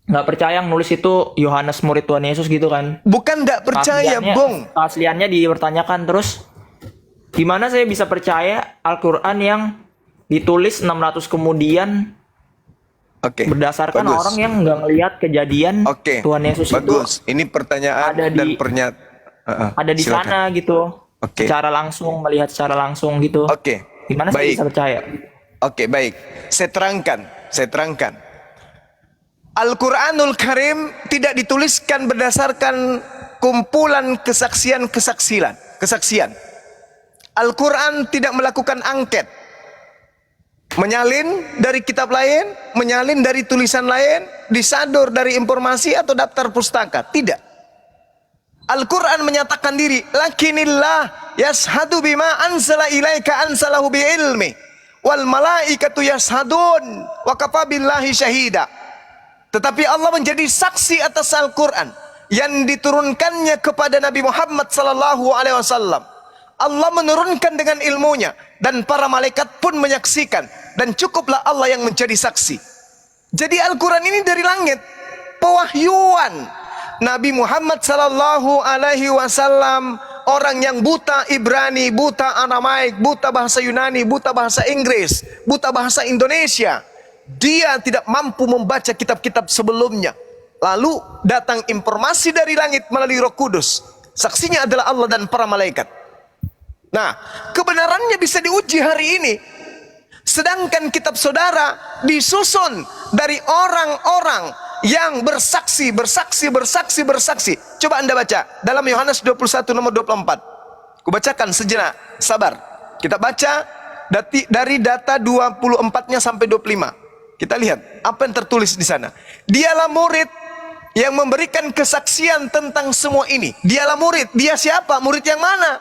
nggak percaya yang nulis itu Yohanes murid Tuhan Yesus gitu kan. Bukan tidak percaya, Bung. Keasliannya dipertanyakan. Terus gimana saya bisa percaya Al-Quran yang ditulis 600 kemudian Oke. berdasarkan bagus. orang yang nggak ngelihat kejadian Oke. Tuhan Yesus bagus. Ini pertanyaan ada dan di- pernyataan. ada di sana gitu. Oke. Secara langsung, melihat secara langsung gitu. Oke. Gimana saya Baik. bisa percaya? Oke, baik. Saya terangkan. Al-Quranul Karim tidak dituliskan berdasarkan kumpulan kesaksian. Al-Quran tidak melakukan angket, menyalin dari kitab lain, menyalin dari tulisan lain, disadur dari informasi atau daftar pustaka. Tidak. Al-Quran menyatakan diri, lakinillah yashhadu bima anzala ilaika anzalahu bi ilmi wal malaikatu yashhadun wa kafa billahi syahida. Tetapi Allah menjadi saksi atas Al-Quran yang diturunkannya kepada Nabi Muhammad sallallahu alaihi wasallam. Allah menurunkan dengan ilmunya dan para malaikat pun menyaksikan, dan cukuplah Allah yang menjadi saksi. Jadi Al-Quran ini dari langit, pewahyuan Nabi Muhammad sallallahu alaihi wasallam, orang yang buta Ibrani, buta Aramaik, buta bahasa Yunani, buta bahasa Inggris, buta bahasa Indonesia. Dia tidak mampu membaca kitab-kitab sebelumnya. Lalu datang informasi dari langit melalui Roh Kudus. Saksinya adalah Allah dan para malaikat. Nah, kebenarannya bisa diuji hari ini. Sedangkan kitab saudara disusun dari orang-orang yang bersaksi. Coba Anda baca dalam Yohanes 21 nomor 24. Kubacakan sejenak, sabar. Kita baca dari data 24-nya sampai 25. Kita lihat apa yang tertulis di sana. Dialah murid yang memberikan kesaksian tentang semua ini. Dialah murid. Dia siapa? Murid yang mana?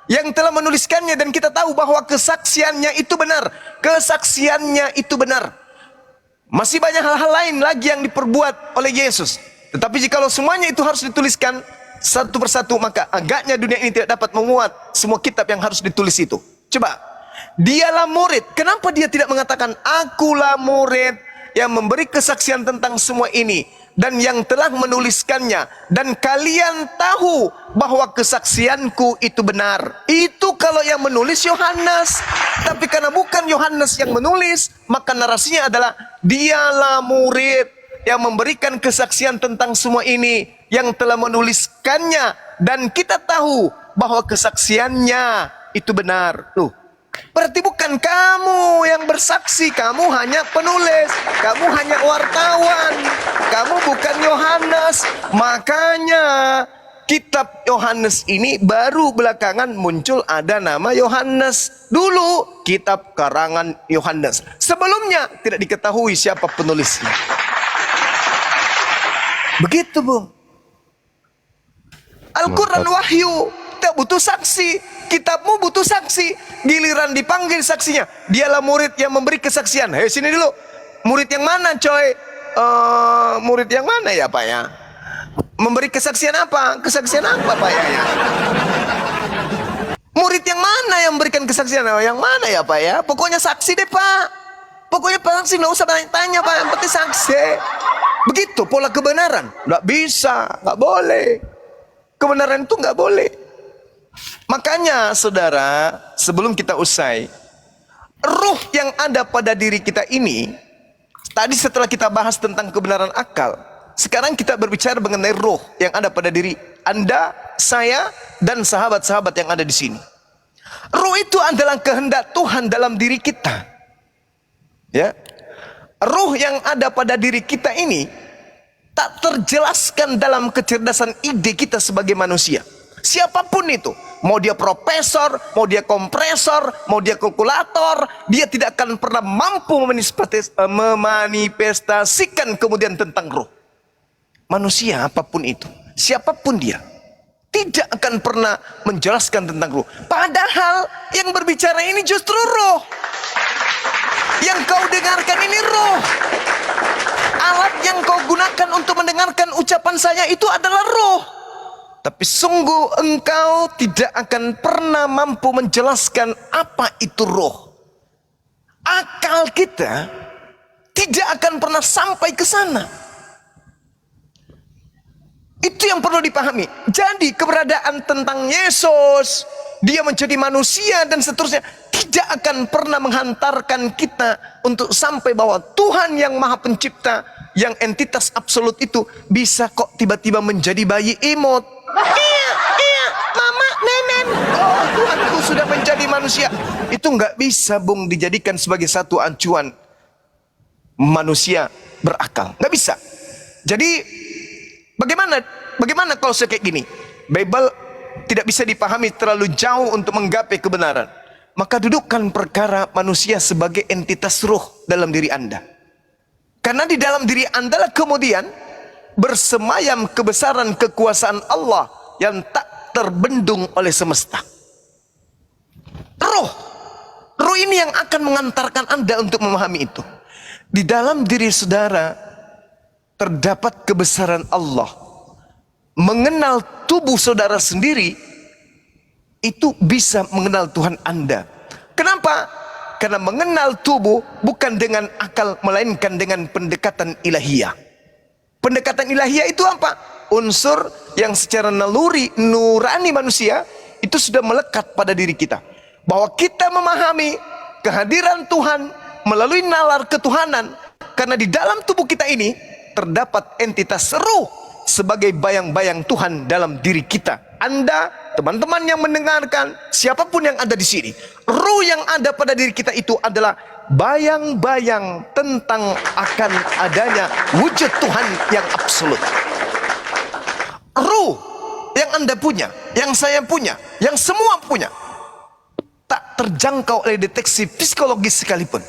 Yang telah menuliskannya, dan kita tahu bahwa kesaksiannya itu benar. Kesaksiannya itu benar. Masih banyak hal-hal lain lagi yang diperbuat oleh Yesus. Tetapi jikalau semuanya itu harus dituliskan satu persatu, maka agaknya dunia ini tidak dapat memuat semua kitab yang harus ditulis itu. Coba. Dialah murid. Kenapa dia tidak mengatakan akulah murid yang memberi kesaksian tentang semua ini dan yang telah menuliskannya, dan kalian tahu bahwa kesaksianku itu benar. Itu kalau yang menulis Yohanes. Tapi karena bukan Yohanes yang menulis, maka narasinya adalah dialah murid yang memberikan kesaksian tentang semua ini, yang telah menuliskannya, dan kita tahu bahwa kesaksiannya itu benar. Loh, berarti bukan kamu yang bersaksi, kamu hanya penulis, kamu hanya wartawan, kamu bukan Yohanes. Makanya kitab Yohanes ini baru belakangan muncul ada nama Yohanes. Dulu kitab karangan Yohanes. Sebelumnya tidak diketahui siapa penulisnya. Begitu, Bung. Al-Quran wahyu, tidak butuh saksi. Kitabmu butuh saksi. Giliran dipanggil saksinya, dialah murid yang memberi kesaksian. Hei, sini dulu. Murid yang mana, coy? Murid yang mana ya, Pak ya? Memberi kesaksian apa? Kesaksian apa, Pak ya? Murid yang mana yang memberikan kesaksian? Yang mana ya, Pak ya? Pokoknya saksi deh, Pak. Pokoknya saksi, nggak usah tanya, Pak. Yang penting saksi. Begitu pola kebenaran. Nggak bisa, nggak boleh. Kebenaran itu nggak boleh. Makanya saudara, sebelum kita usai, ruh yang ada pada diri kita ini, tadi setelah kita bahas tentang kebenaran akal, sekarang kita berbicara mengenai ruh yang ada pada diri Anda, saya, dan sahabat-sahabat yang ada di sini. Ruh itu adalah kehendak Tuhan dalam diri kita. Ya, ruh yang ada pada diri kita ini tak terjelaskan dalam kecerdasan ide kita sebagai manusia. Siapapun itu, mau dia profesor, mau dia kompresor, mau dia kalkulator, dia tidak akan pernah mampu memanifestasikan kemudian tentang roh. Manusia apapun itu, siapapun dia, tidak akan pernah menjelaskan tentang roh. Padahal yang berbicara ini justru roh. Yang kau dengarkan ini roh. Alat yang kau gunakan untuk mendengarkan ucapan saya itu adalah roh. Tapi sungguh engkau tidak akan pernah mampu menjelaskan apa itu roh. Akal kita tidak akan pernah sampai ke sana. Itu yang perlu dipahami. Jadi keberadaan tentang Yesus, dia menjadi manusia dan seterusnya, tidak akan pernah menghantarkan kita untuk sampai bahwa Tuhan yang Maha Pencipta, yang entitas absolut itu bisa kok tiba-tiba menjadi bayi imut. Iya, mama, nenek. Oh, Tuhanku sudah menjadi manusia. Itu nggak bisa, Bung, dijadikan sebagai satu acuan manusia berakal. Nggak bisa. Jadi bagaimana kalau kayak gini? Bible tidak bisa dipahami terlalu jauh untuk menggapai kebenaran. Maka dudukkan perkara manusia sebagai entitas ruh dalam diri Anda. Karena di dalam diri Anda lah kemudian bersemayam kebesaran kekuasaan Allah yang tak terbendung oleh semesta. Roh ini yang akan mengantarkan Anda untuk memahami itu. Di dalam diri saudara terdapat kebesaran Allah. Mengenal tubuh saudara sendiri itu bisa mengenal Tuhan Anda. Kenapa? Karena mengenal tubuh bukan dengan akal, melainkan dengan pendekatan ilahiyah. Pendekatan ilahiyah itu apa? Unsur yang secara nurani manusia itu sudah melekat pada diri kita. Bahwa kita memahami kehadiran Tuhan melalui nalar ketuhanan. Karena di dalam tubuh kita ini terdapat entitas ruh sebagai bayang-bayang Tuhan dalam diri kita. Anda, teman-teman yang mendengarkan, siapapun yang ada di sini, ruh yang ada pada diri kita itu adalah bayang-bayang tentang akan adanya wujud Tuhan yang absolut. Ruh yang Anda punya, yang saya punya, yang semua punya, tak terjangkau oleh deteksi psikologis sekalipun.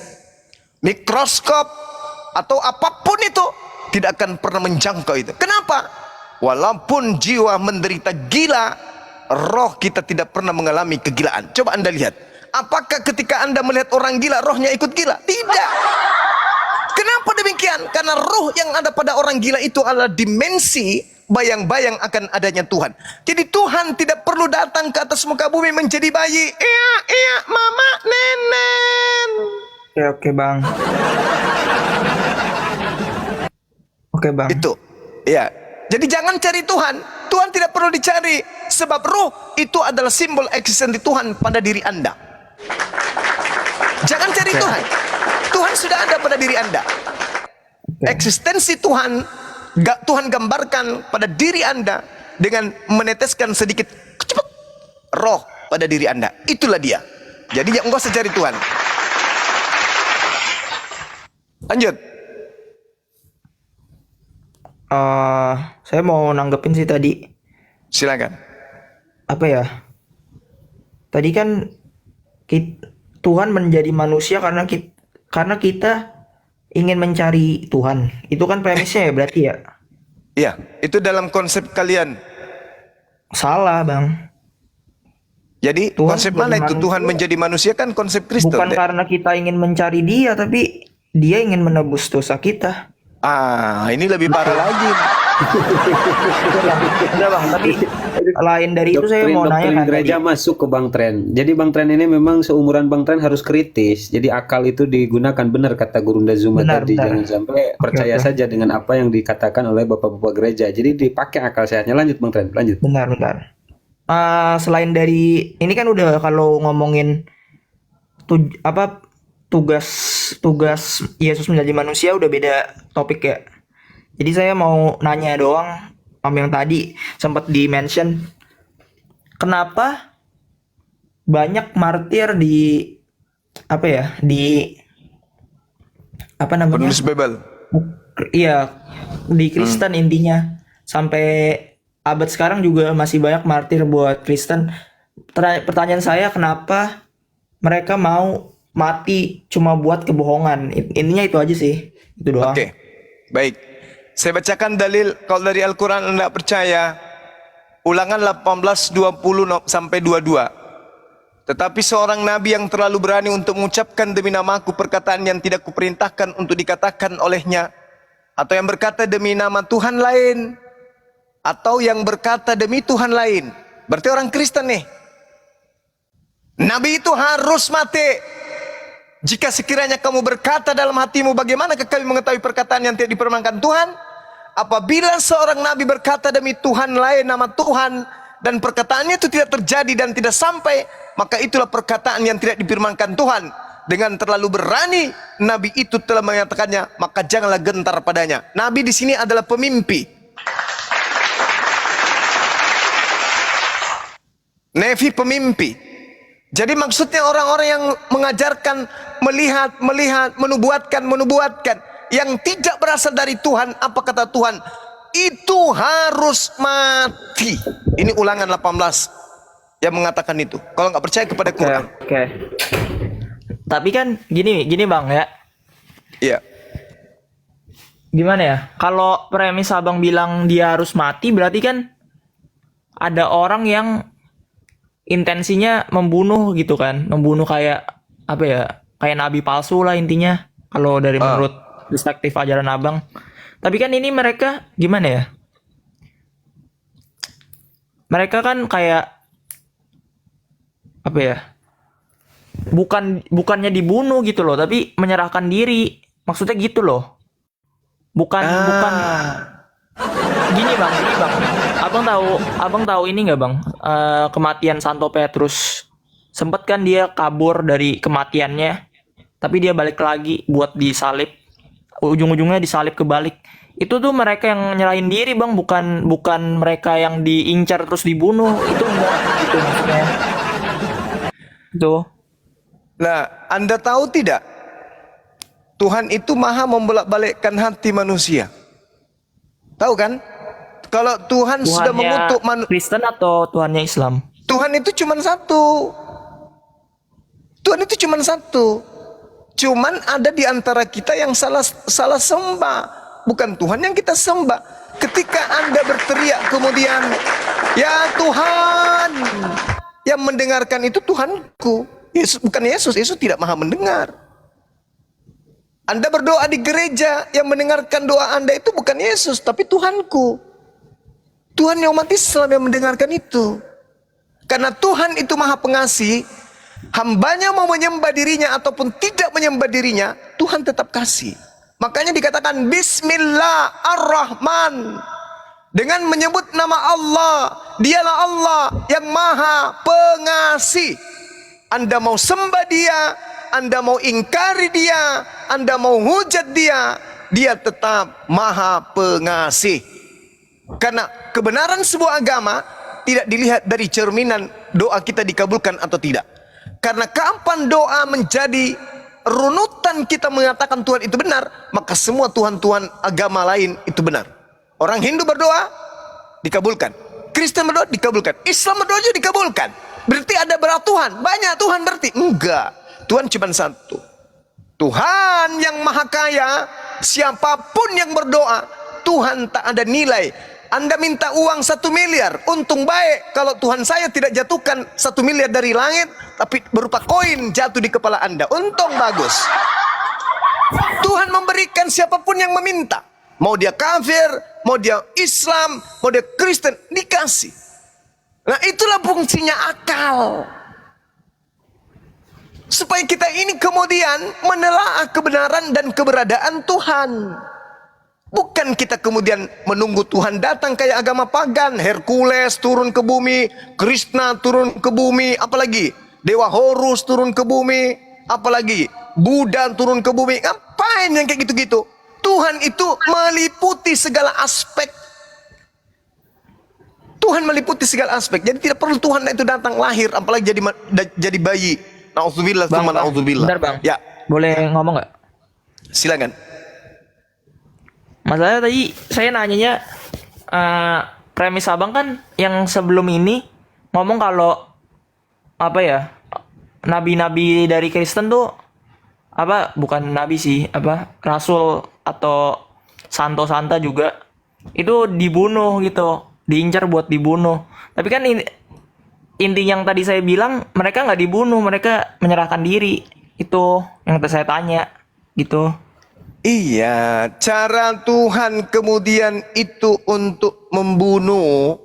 Mikroskop atau apapun itu tidak akan pernah menjangkau itu. Kenapa? Walaupun jiwa menderita gila, roh kita tidak pernah mengalami kegilaan. Coba Anda lihat, apakah ketika Anda melihat orang gila, rohnya ikut gila? Tidak. Kenapa demikian? Karena roh yang ada pada orang gila itu adalah dimensi bayang-bayang akan adanya Tuhan. Jadi Tuhan tidak perlu datang ke atas muka bumi menjadi bayi. Iya, mama, nenek. Oke bang. Oke bang. Itu, ya. Jadi jangan cari Tuhan. Tuhan tidak perlu dicari. Sebab roh itu adalah simbol eksistensi Tuhan pada diri Anda. Jangan cari Tuhan. Tuhan sudah ada pada diri Anda. Eksistensi Tuhan, Tuhan gambarkan pada diri Anda dengan meneteskan sedikit roh pada diri Anda. Itulah dia. Jadi enggak usah cari Tuhan. Lanjut. Saya mau nanggepin sih tadi. Silakan. Apa ya? Tadi kan Tuhan menjadi manusia karena kita ingin mencari Tuhan. Itu kan premisnya ya berarti ya? Iya, itu dalam konsep kalian. Salah bang. Jadi Tuhan konsep mana itu manusia, Tuhan menjadi manusia kan konsep Kristen. bukan karena kita ingin mencari dia, tapi dia ingin menebus dosa kita. Ini lebih parah lagi. Enggak bang, tapi lain dari itu saya mau nanya Doktrin kan gereja tadi. masuk ke Bang Tren. Jadi Bang Tren ini memang seumuran Bang Tren harus kritis. Jadi akal itu digunakan benar kata Gurunda Zuma Benar, tadi. benar. Jangan sampai percaya oke. saja dengan apa yang dikatakan oleh bapak-bapak gereja. Jadi dipakai akal sehatnya. Lanjut Bang Tren, lanjut. Bentar. Selain dari ini kan udah kalau ngomongin tugas Yesus menjadi manusia udah beda topik ya. Jadi saya mau nanya doang sama yang tadi sempat di-mention, kenapa banyak martir di apa namanya? Penulis Bible. Iya, di Kristen intinya. Sampai abad sekarang juga masih banyak martir buat Kristen. Pertanyaan saya, kenapa mereka mau mati cuma buat kebohongan? Intinya itu aja sih. Itu doang. Oke, baik. Saya bacakan dalil. Kalau dari Al-Quran Anda percaya, Ulangan 18 20 sampai 22. Tetapi seorang nabi yang terlalu berani untuk mengucapkan demi namaku perkataan yang tidak kuperintahkan untuk dikatakan olehnya, atau yang berkata demi nama Tuhan lain, atau yang berkata demi Tuhan lain, berarti orang Kristen nih. Nabi itu harus mati. Jika sekiranya kamu berkata dalam hatimu, bagaimana kami mengetahui perkataan yang tidak dipermankan Tuhan? Apabila seorang nabi berkata demi Tuhan lain, nama Tuhan, dan perkataannya itu tidak terjadi dan tidak sampai, maka itulah perkataan yang tidak difirmankan Tuhan. Dengan terlalu berani nabi itu telah mengatakannya, maka janganlah gentar padanya. Nabi di sini adalah pemimpi. Nevi pemimpi. Jadi maksudnya orang-orang yang mengajarkan melihat, menubuatkan. yang tidak berasal dari Tuhan, apa kata Tuhan? Itu harus mati. Ini Ulangan 18 yang mengatakan itu. Kalau nggak percaya kepada Quran. Oke. Tapi kan gini Bang ya. Iya. Gimana ya? Kalau premis Abang bilang dia harus mati, berarti kan ada orang yang intensinya membunuh gitu kan. Membunuh kayak apa ya? Kayak nabi palsu lah intinya. Kalau dari menurut perspektif ajaran Abang. Tapi kan ini mereka gimana ya? Mereka kan kayak apa ya? Bukannya dibunuh gitu loh, tapi menyerahkan diri. Maksudnya gitu loh. Bukan gini bang. Abang tahu ini nggak bang? Kematian Santo Petrus. Sempet kan dia kabur dari kematiannya, tapi dia balik lagi buat disalib. Ujung-ujungnya disalib kebalik. Itu tuh mereka yang nyerahin diri bang, bukan mereka yang diincar terus dibunuh. Itu enggak gitu maksudnya. Tuh. Nah, Anda tahu tidak? Tuhan itu maha membolak-balikkan hati manusia. Tahu kan? Kalau Tuhan sudah mengutuk Kristen atau Tuhannya Islam? Tuhan itu cuma satu. Tuhan itu cuma satu. Cuman ada di antara kita yang salah sembah. Bukan Tuhan yang kita sembah. Ketika Anda berteriak kemudian, ya Tuhan, yang mendengarkan itu Tuhanku. Yesus, bukan Yesus. Yesus tidak maha mendengar. Anda berdoa di gereja, yang mendengarkan doa Anda itu bukan Yesus, tapi Tuhanku. Tuhan yang umat Islam yang mendengarkan itu. Karena Tuhan itu maha pengasih, hambanya mau menyembah dirinya ataupun tidak menyembah dirinya, Tuhan tetap kasih. Makanya dikatakan Bismillahirrahman. Dengan menyebut nama Allah, dialah Allah yang maha pengasih. Anda mau sembah dia, Anda mau ingkari dia, Anda mau hujat dia, dia tetap maha pengasih. Karena kebenaran sebuah agama tidak dilihat dari cerminan doa kita dikabulkan atau tidak. Karena kapan doa menjadi runutan kita mengatakan Tuhan itu benar, maka semua Tuhan-Tuhan agama lain itu benar. Orang Hindu berdoa, dikabulkan. Kristen berdoa, dikabulkan. Islam berdoa juga dikabulkan. Berarti ada berapa Tuhan? Banyak Tuhan berarti? Enggak. Tuhan cuma satu. Tuhan yang maha kaya, siapapun yang berdoa, Tuhan tak ada nilai. Anda minta uang 1 miliar, untung baik kalau Tuhan saya tidak jatuhkan 1 miliar dari langit, tapi berupa koin jatuh di kepala Anda. Untung bagus. Tuhan memberikan siapapun yang meminta. Mau dia kafir, mau dia Islam, mau dia Kristen, dikasih. Nah itulah fungsinya akal. Supaya kita ini kemudian menelaah kebenaran dan keberadaan Tuhan. Bukan kita kemudian menunggu Tuhan datang kayak agama pagan. Hercules turun ke bumi, Krishna turun ke bumi, apalagi Dewa Horus turun ke bumi, apalagi Buddha turun ke bumi. Ngapain yang kayak gitu-gitu? Tuhan itu meliputi segala aspek. Tuhan meliputi segala aspek. Jadi tidak perlu Tuhan itu datang lahir, apalagi jadi bayi. Nauzubillah, nauzubillah. Bentar bang. Ya. Boleh ngomong nggak? Silakan. Masalahnya tadi saya nanyanya premis abang kan yang sebelum ini ngomong kalau apa ya, nabi-nabi dari Kristen tuh apa, bukan nabi sih, apa rasul atau santo-santa juga itu dibunuh gitu, diincar buat dibunuh. Tapi kan inti yang tadi saya bilang, mereka nggak dibunuh, mereka menyerahkan diri. Itu yang saya tanya gitu. Iya, cara Tuhan kemudian itu untuk membunuh,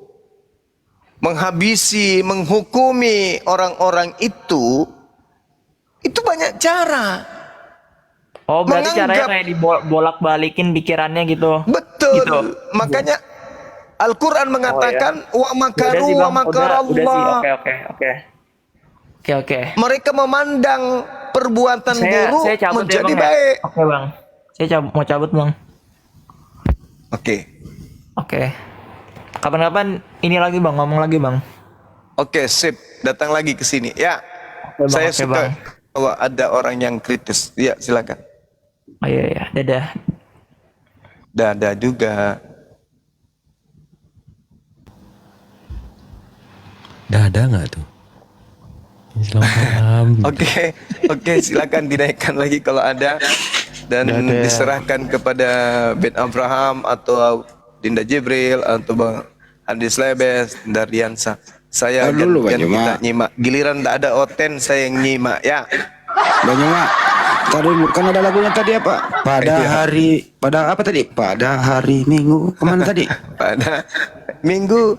menghabisi, menghukumi orang-orang itu banyak cara. Oh, berarti caranya kayak dibolak-balikin pikirannya gitu. Betul. Gitu. Makanya Al-Quran mengatakan wa makaru sih, wa makarallah. Oke. Mereka memandang perbuatan buruk menjadi baik. Oke, Bang. Saya mau cabut, Bang. Oke. Kapan-kapan ini lagi, Bang, ngomong lagi, Bang. Oke, sip. Datang lagi ke sini. Ya. Bang, saya suka Bang. bahwa ada orang yang kritis. Ya, silakan. Oh iya, dadah. Dada juga. Dada nggak tuh? Selamat malam. Oke, silakan dinaikkan lagi kalau ada dan diserahkan kepada Ben Abraham atau Dinda Jibril atau Bang Andis Lebes, Dardiansa. Saya Tahan dulu, gantian Bang kita Juma. nyimak. Giliran tak ada Oten saya yang nyimak ya. Banyak mak. Tadi kan ada lagunya tadi apa? Pada Iya. hari, pada apa tadi? Pada hari Minggu. Kemana tadi? Pada minggu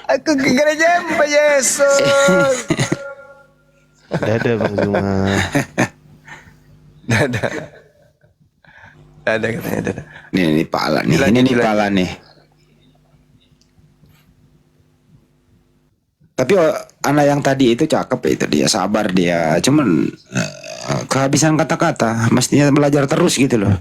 aku ke gereja Pak Yesus. Dadah Bang Zuma. Dada. Dada katanya dada. Ini pala nih. Dilanjut, Ini nih dilanjut. pala nih. Tapi anak yang tadi itu cakep itu, dia sabar dia. Cuman kehabisan kata-kata. Mestinya belajar terus gitu loh.